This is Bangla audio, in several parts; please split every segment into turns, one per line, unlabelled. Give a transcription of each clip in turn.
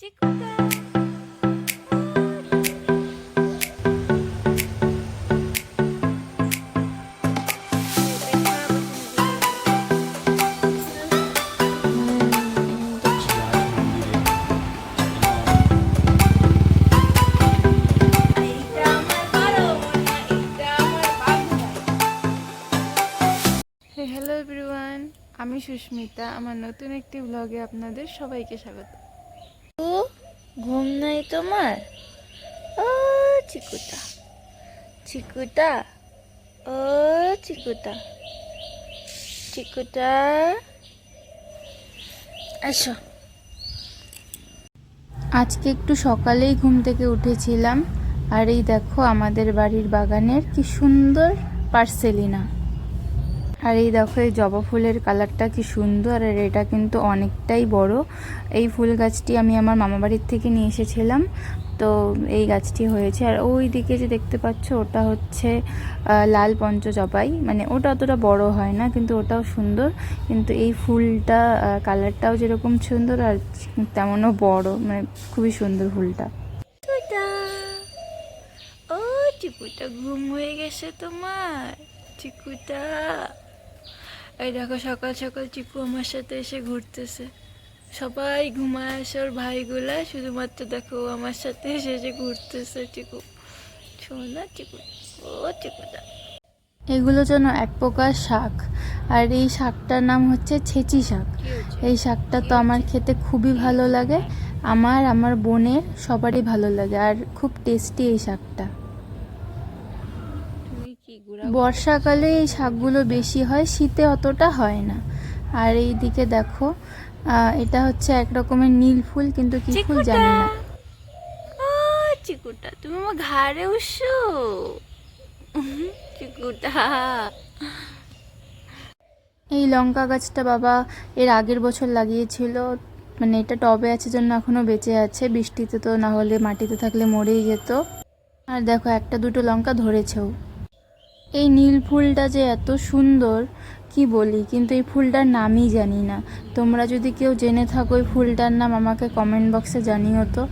চিকুটা হ্যালো এভরিওয়ান, আমি সুস্মিতা। আমার নতুন একটি ব্লগে আপনাদের সবাইকে স্বাগত। ঘুম নাই তোমার? ও চিকুটা, চিকুটা, ও চিকুটা, চিকুটা আসো। আজকে একটু সকালেই ঘুম থেকে উঠেছিলাম, আর এই দেখো আমাদের বাড়ির বাগানের কি সুন্দর পার্সেলিনা। আর এই দেখো এই জবা ফুলের কালারটা কি সুন্দর, আর এটা কিন্তু অনেকটাই বড়। এই ফুল গাছটি আমি আমার মামা বাড়ির থেকে নিয়ে এসেছিলাম, তো এই গাছটি হয়েছে। আর ওই দিকে যে দেখতে পাচ্ছ ওটা হচ্ছে লাল পঞ্চজবাই, মানে ওটা অতটা বড় হয় না কিন্তু ওটাও সুন্দর। কিন্তু এই ফুলটা কালারটাও যেরকম সুন্দর আর তেমনও বড়, মানে খুবই সুন্দর ফুলটা। ও চিকুটা ঘুম হয়ে গেছে তোমার? চিকুটা এই দেখো সকাল সকাল চিকু আমার সাথে এসে ঘুরতেছে। সবাই ঘুমায় আসে ওর ভাইগুলা, শুধুমাত্র দেখো ও আমার সাথে এসে ঘুরতেছে। চিকু শোনা চিকু, ও চিকুটা। এগুলো যেন এক প্রকার শাক, আর এই শাকটার নাম হচ্ছে ছেচি শাক। এই শাকটা তো আমার খেতে খুবই ভালো লাগে, আমার বোনের সবারই ভালো লাগে, আর খুব টেস্টি এই শাকটা। বর্ষাকালে এই শাকগুলো বেশি হয়, শীতে অতটা হয় না। আর এই দিকে দেখো এটা হচ্ছে এক রকমের নীল ফুল, কিন্তু কি ফুল জানি না। চিকুটা তুমি আমার ঘাড়ে উঠছো? চিকুটা এই লঙ্কা গাছটা বাবা এর আগের বছর লাগিয়েছিল, মানে এটা টবে আছে জন্য এখনো বেঁচে আছে। বৃষ্টিতে তো না হলে মাটিতে থাকলে মরেই যেত। আর দেখো একটা দুটো লঙ্কা ধরেছেও। এই নীল ফুলটা যে এত সুন্দর কি বলি, কিন্তু এই ফুলটার নামই জানি না। তোমরা যদি কেউ জেনে থাকো এই ফুলটার নাম আমাকে কমেন্ট বক্সে জানিও তো।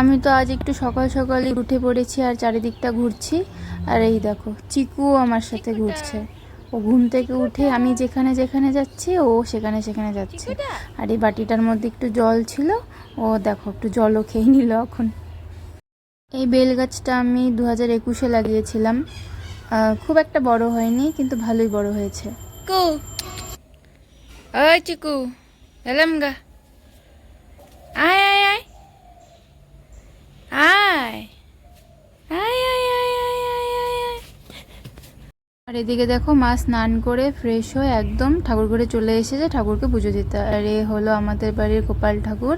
আমি তো আজ একটু সকাল সকালই উঠে পড়েছি আর চারিদিকটা ঘুরছি। আর এই দেখো চিকুও আমার সাথে ঘুরছে। ও ঘুম থেকে উঠে আমি যেখানে যেখানে যাচ্ছি ও সেখানে সেখানে যাচ্ছে। আর এই বাটিটার মধ্যে একটু জল ছিল, ও দেখো একটু জলও খেয়ে নিল এখন। এই বেল গাছটা আমি 2021-এ লাগিয়েছিলাম, খুব একটা বড় হয়নি কিন্তু ভালোই বড় হয়েছে। কু ওই চিকু এলাম গা, আয় আয় আয় আয় আয় আয় আয় আয় আয় আয়। আর এদিকে দেখো মা স্নান করে ফ্রেশ হয়ে একদম ঠাকুর ঘরে চলে এসেছে ঠাকুরকে পুজো দিতে। আর এ হলো আমাদের বাড়ির গোপাল ঠাকুর।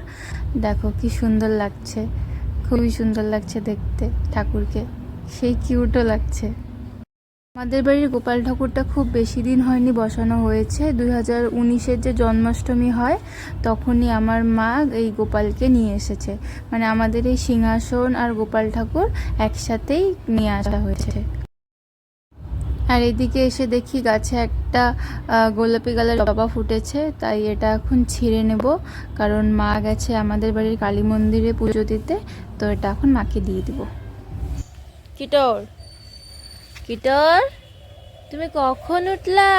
দেখো কি সুন্দর লাগছে, খুবই সুন্দর লাগছে দেখতে ঠাকুরকে, সেই কিউটও লাগছে। আমাদের বাড়ির গোপাল ঠাকুরটা খুব বেশি দিন হয়নি বসানো হয়েছে। 2019-এর যে জন্মাষ্টমী হয় তখনই আমার মা এই গোপালকে নিয়ে এসেছে, মানে আমাদের এই সিংহাসন আর গোপাল ঠাকুর একসাথেই নিয়ে আসা হয়েছে। আর এদিকে এসে দেখি গাছে একটা গোলাপি কালার জবা ফুটেছে, তাই এটা এখন ছিঁড়ে নেব, কারণ মা গেছে আমাদের বাড়ির কালী মন্দিরে পুজো দিতে, তো এটা এখন মাকে দিয়ে দিব। কিটোর কিটোর তুমি কখন উঠলা?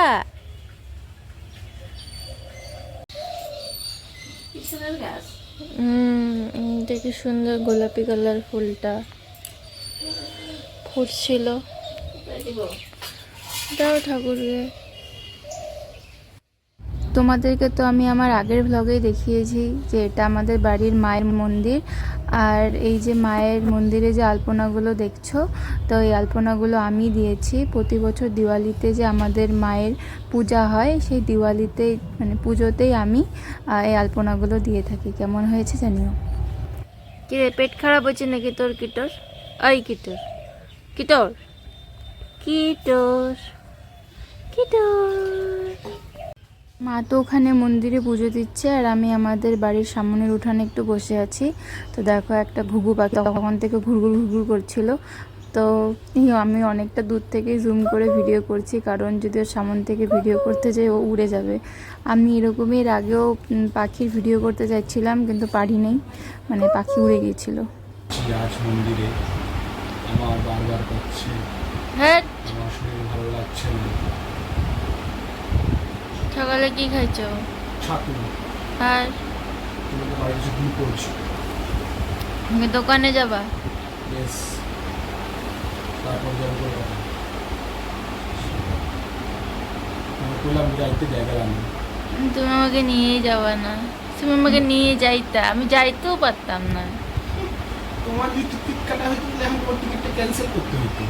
দেখি সুন্দর গোলাপি কালার ফুলটা ফুটছিল, দাও ঠাকুরকে। তোমাদেরকে তো আমি আমার আগের ভ্লগেই দেখিয়েছি যে এটা আমাদের বাড়ির মায়ের মন্দির। আর এই যে মায়ের মন্দিরে যে আলপনাগুলো দেখছো, তো এই আলপনাগুলো আমি দিয়েছি। প্রতি বছর দিওয়ালিতে যে আমাদের মায়ের পূজা হয় সেই দিওয়ালিতে মানে পুজোতেই আমি এই আলপনাগুলো দিয়ে থাকি। কেমন হয়েছে জানিও। কি রে পেট খারাপ হচ্ছে নাকি তোর? কিটোর ওই কিটোর কিটোর কিটোর কিটোর। মা তো ওখানে মন্দিরে পুজো দিচ্ছে, আর আমি আমাদের বাড়ির সামনের উঠানে একটু বসে আছি। তো দেখো একটা ঘুঘু পাখি তখন থেকে ঘুরঘুর ঘুরঘুর করছিল, তো আমি অনেকটা দূর থেকেই জুম করে ভিডিও করছি, কারণ যদি ওর সামন থেকে ভিডিও করতে যাই ও উড়ে যাবে। আমি এরকমই এর আগেও পাখির ভিডিও করতে চাইছিলাম, কিন্তু পারি নেই, মানে পাখি উড়ে গিয়েছিল।
আজ মন্দিরে আমার বারবার করছে,
হ্যাঁ,
আমার শরীর ভালো লাগছে না।
সকালে কি খাইছো?
ছাতু।
আর
তোমাকে বাড়ি এসে কি করছি?
তুমি দোকানে যাবা?
ইয়েস, তারপর যাবো কলকাতা। আমি বললাম যাইতে জায়গা আমি।
তুমি আমাকে নিয়েই যাবা না, তুমি আমাকে নিয়ে যাইতা, আমি যাইতেও পারতাম না।
তোমার যদি টিকিট কাটা হইতো তাহলে এখন তোমার টিকিটটা ক্যান্সেল করতে হইতো।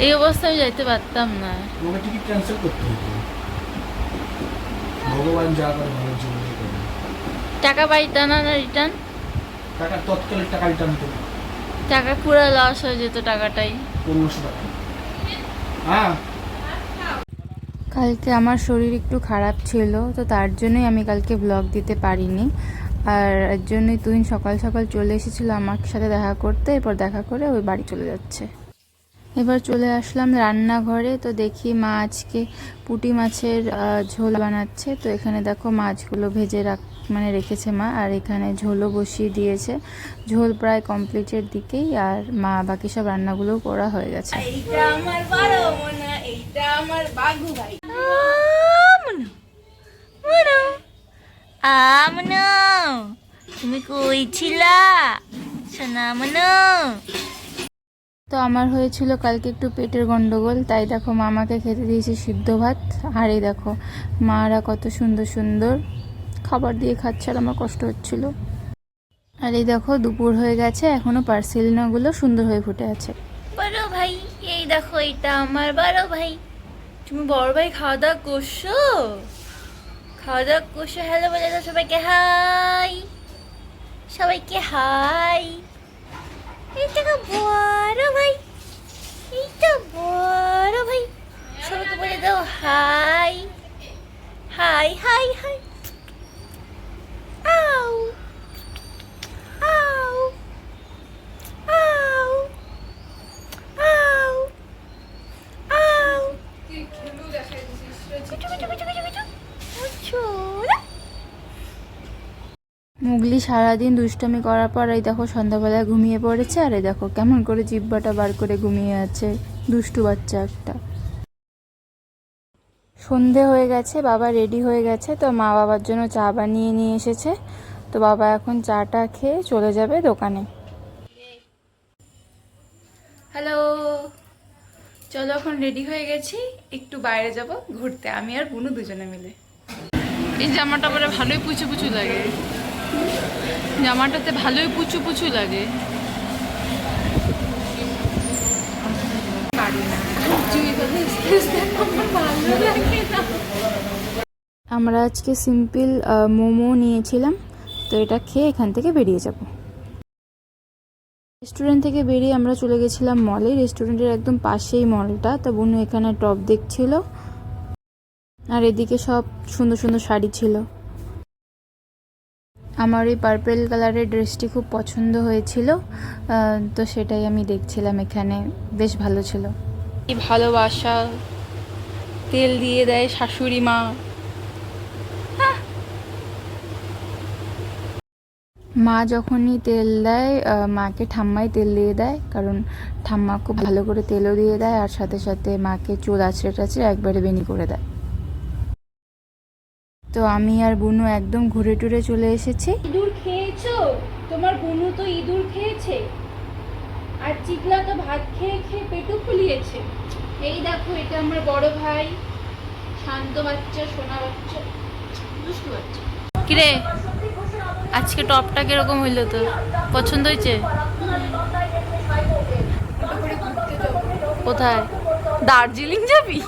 এই অবস্থায় আমি যাইতে পারতাম না।
তোমাকে টিকিট ক্যান্সেল করতে হইতো। ভগবান যা করে ভালোর জন্যই করে।
টাকা পাইতা না রিটার্ন?
টাকা তৎকালীন টাকা রিটার্ন হতো না।
টাকা পুরো লস হয়ে যেত টাকাটাই।
1500 টাকা। হ্যাঁ,
কালকে আমার শরীর একটু খারাপ ছিল, তো তার জন্যই আমি কালকে ব্লগ দিতে পারিনি। আর এর জন্যই তুই সকাল সকাল চলে এসেছিল আমার সাথে দেখা করতে, এরপর দেখা করে ওই বাড়ি চলে যাচ্ছে। এবার চলে আসলাম রান্নাঘরে, তো দেখি মা আজকে পুঁটি মাছের ঝোল বানাচ্ছে। তো এখানে দেখো মাছগুলো ভেজে রেখেছে মা, আর এখানে ঝোলও বসিয়ে দিয়েছে। ঝোল প্রায় কমপ্লিটের দিকেই, আর মা বাকি সব রান্নাগুলোও করা হয়ে গেছে।
এইটা আমার বড় মনা, এইটা আমার বাঘু ভাই।
আমনো তুমি কই ছিলা সোনা মনো?
তো আমার হয়েছিল কালকে একটু পেটের গন্ডগোল, তাই দেখো মামাকে খেতে দিয়েছি সিদ্ধ ভাত। আর এই দেখো মারা কত সুন্দর সুন্দর খাবার দিয়ে খাচ্ছে, আর আমার কষ্ট হচ্ছিল। আর এই দেখো দুপুর হয়ে গেছে, এখনো পার্সেলনাগুলো সুন্দর হয়ে ফুটে আছে।
বড় ভাই, এই দেখো এটা আমার বড় ভাই। তুমি বড় ভাই খাওয়া দাওয়া করছো? খাওয়া দাওয়া করছো? হ্যালো বলে দাও সবাইকে, হাই। সবাইকে হাই। এইটা বড় ভাই, এইটা বড় ভাই। সবাইকে বলে দাও হাই হাই হাই হাই। আউ আউ আউ আউ আউ।
মুগলি সারাদিন দুষ্টমি করার পর এই দেখো সন্ধ্যাবেলায় ঘুমিয়ে পড়েছে, আর এই দেখো কেমন করে জিব্বাটা বার করে ঘুমিয়ে আছে, দুষ্টু বাচ্চা একটা। সন্ধে হয়ে গেছে, বাবা রেডি হয়ে গেছে, তো মা বাবার জন্য চা বানিয়ে নিয়ে এসেছে। তো বাবা এখন চাটা খেয়ে চলে যাবে দোকানে। হ্যালো, চলো এখন রেডি হয়ে গেছি, একটু বাইরে যাব ঘুরতে, আমি আর বুনু দুজনে মিলে। এই জামাটা পরে ভালোই পুচু পুচু লাগে, জামাটাতে ভালোই পুচু পুচু লাগে। আমরা আজকে সিম্পল মোমো নিয়েছিলাম, তো এটা খেয়ে এখান থেকে বেরিয়ে যাব। রেস্টুরেন্ট থেকে বেরিয়ে আমরা চলে গেছিলাম মলে, রেস্টুরেন্টের একদম পাশেই মলটা। তো বোনু এখানে টপ দেখছিল, আর এদিকে সব সুন্দর সুন্দর শাড়ি ছিল। আমার এই পার্পেল কালারের ড্রেসটি খুব পছন্দ হয়েছিল, তো সেটাই আমি দেখছিলাম এখানে, বেশ ভালো ছিল। এই ভালোবাসা তেল দিয়ে দেয় শাশুড়ি মা। মা যখনই তেল দেয়, মাকে ঠাম্মাই তেল দিয়ে দেয়, কারণ ঠাম্মা খুব ভালো করে তেলও দিয়ে দেয়, আর সাথে সাথে মাকে চুল আঁচড়ে টাচড়ে একবারে বেনি করে দেয়। তো আমি আর বুনু একদম ঘুরে টুরে চলে এসেছি।
ইঁদুর খেয়েছো? তোমার বুনু তো ইঁদুর খেয়েছে, আর চিকলা তো ভাত খেয়ে খেয়ে পেটও ফুলিয়েছে। এই দেখো এটা আমার বড় ভাই, শান্ত বাচ্চা, সোনা বাচ্চা, দুষ্টু বাচ্চা।
কিরে আজকে টপটা কিরকম হইলো, তোর পছন্দ হয়েছে? কোথায়? দার্জিলিং যাবি?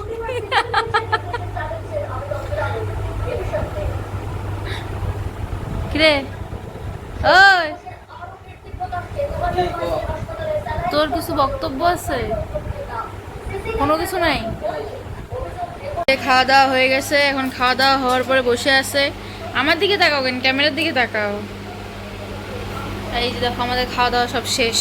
কিরে ওই, তোর কিছু বক্তব্য আছে? কোনো কিছু নাই? খাওয়া দাওয়া হয়ে গেছে, এখন খাওয়া দাওয়া হওয়ার পরে বসে আছে। আমার দিকে তাকাও কেন, ক্যামেরার দিকে তাকাও। এই যে দেখো আমাদের খাওয়া দাওয়া সব শেষ।